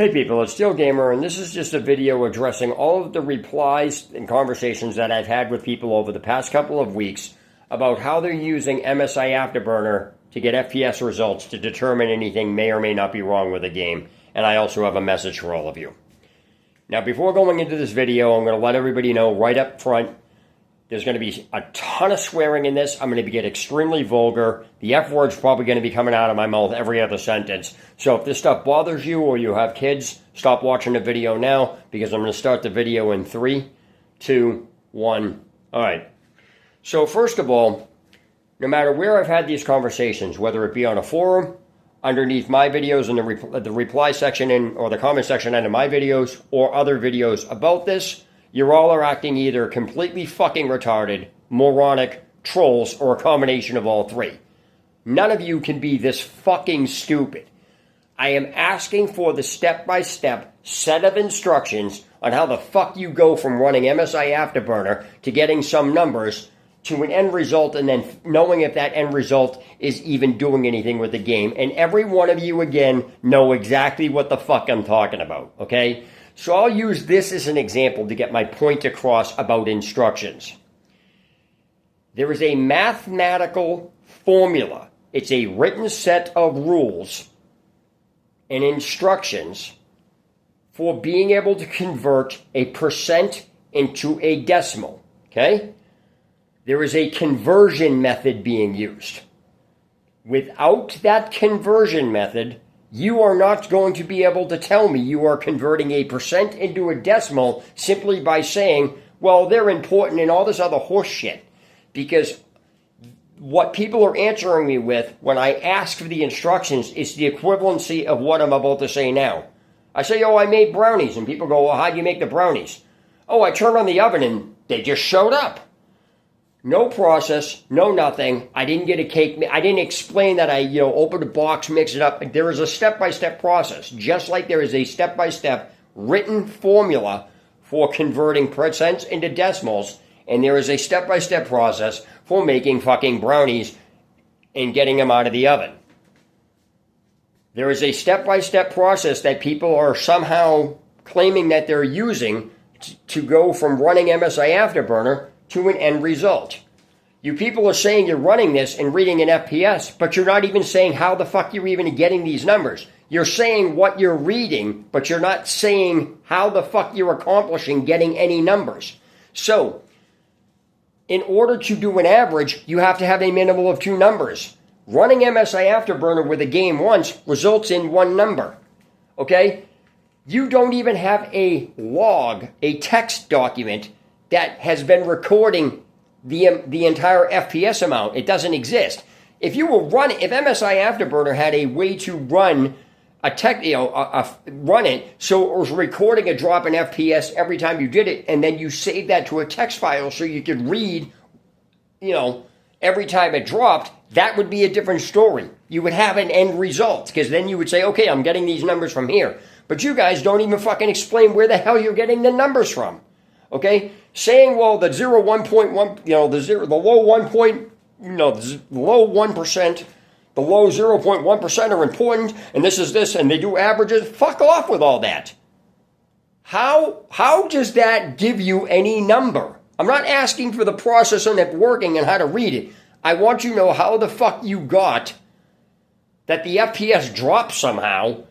Hey people, it's Steel Gamer, and this is just a video addressing all of the replies and conversations that I've had with people over the past couple of weeks about how they're using MSI Afterburner to get FPS results to determine anything may or may not be wrong with a game. And I also have a message for all of you. Now, before going into this video, I'm going to let everybody know right up front, there's going to be a ton of swearing in this. I'm going to get extremely vulgar. The F word's probably going to be coming out of my mouth every other sentence. So if this stuff bothers you or you have kids, stop watching the video now because I'm going to start the video in 3, 2, 1. All right. So first of all, no matter where I've had these conversations, whether it be on a forum, underneath my videos in the reply section or the comment section under my videos or other videos about this, you all are acting either completely fucking retarded, moronic, trolls, or a combination of all three. None of you can be this fucking stupid. I am asking for the step-by-step set of instructions on how the fuck you go from running MSI Afterburner to getting some numbers to an end result and then knowing if that end result is even doing anything with the game. And every one of you, again, know exactly what the fuck I'm talking about, okay? So I'll use this as an example to get my point across about instructions. There is a mathematical formula. It's a written set of rules and instructions for being able to convert a percent into a decimal, okay? There is a conversion method being used. Without that conversion method, you are not going to be able to tell me you are converting a percent into a decimal simply by saying, well, they're important and all this other horse shit. Because what people are answering me with when I ask for the instructions is the equivalency of what I'm about to say now. I say, oh, I made brownies. And people go, well, how do you make the brownies? Oh, I turned on the oven and they just showed up. No process, no nothing. I didn't get a cake. I didn't explain that I, opened a box, mix it up. There is a step-by-step process, just like there is a step-by-step written formula for converting percents into decimals, and there is a step-by-step process for making fucking brownies and getting them out of the oven. There is a step-by-step process that people are somehow claiming that they're using to go from running MSI Afterburner to an end result. You people are saying you're running this and reading an FPS, but you're not even saying how the fuck you're even getting these numbers. You're saying what you're reading, but you're not saying how the fuck you're accomplishing getting any numbers. So, in order to do an average, you have to have a minimum of 2 numbers. Running MSI Afterburner with a game once results in 1 number. Okay? You don't even have a log, a text document that has been recording the entire FPS amount. It doesn't exist. If MSI Afterburner had a way to run run it so it was recording a drop in FPS every time you did it, and then you save that to a text file so you could read, every time it dropped, that would be a different story. You would have an end result, because then you would say, okay, I'm getting these numbers from here. But you guys don't even fucking explain where the hell you're getting the numbers from. Okay? Saying, well, the the low 1%, the low 1%, the low 0.1% are important, and this is this, and they do averages. Fuck off with all that. How does that give you any number? I'm not asking for the process on it working and how to read it. I want you to know how the fuck you got that the FPS dropped somehow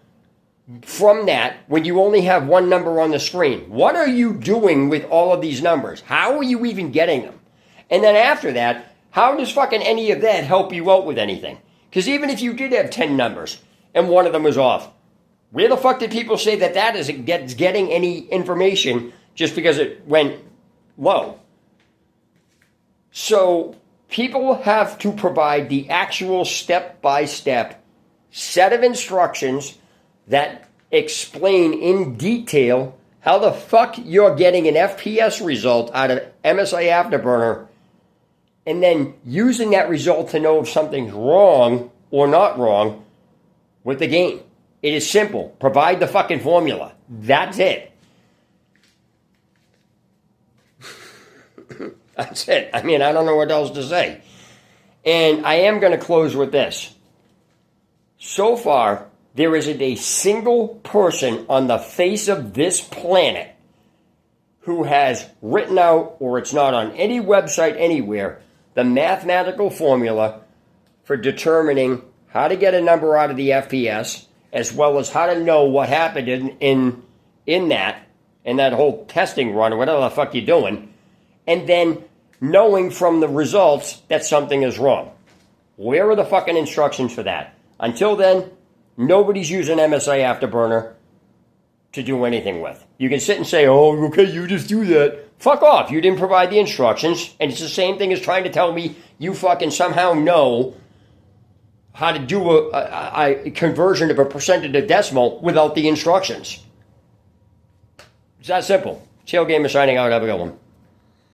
from that when you only have 1 number on the screen. What are you doing with all of these numbers? How are you even getting them? And then after that, how does fucking any of that help you out with anything? Because even if you did have 10 numbers and one of them was off, where the fuck did people say that is getting any information just because it went low? So people have to provide the actual step-by-step set of instructions that explain in detail how the fuck you're getting an FPS result out of MSI Afterburner and then using that result to know if something's wrong or not wrong with the game. It is simple. Provide the fucking formula. That's it. That's it. I mean, I don't know what else to say. And I am going to close with this. So far, There isn't a single person on the face of this planet who has written out, or it's not on any website anywhere, the mathematical formula for determining how to get a number out of the FPS, as well as how to know what happened in that whole testing run, or whatever the fuck you're doing, and then knowing from the results that something is wrong. Where are the fucking instructions for that? Until then, nobody's using MSI Afterburner to do anything with. You can sit and say, oh, okay, you just do that. Fuck off. You didn't provide the instructions. And it's the same thing as trying to tell me you fucking somehow know how to do a conversion of a percent to decimal without the instructions. It's that simple. Tail Gamer signing out. Have a good one.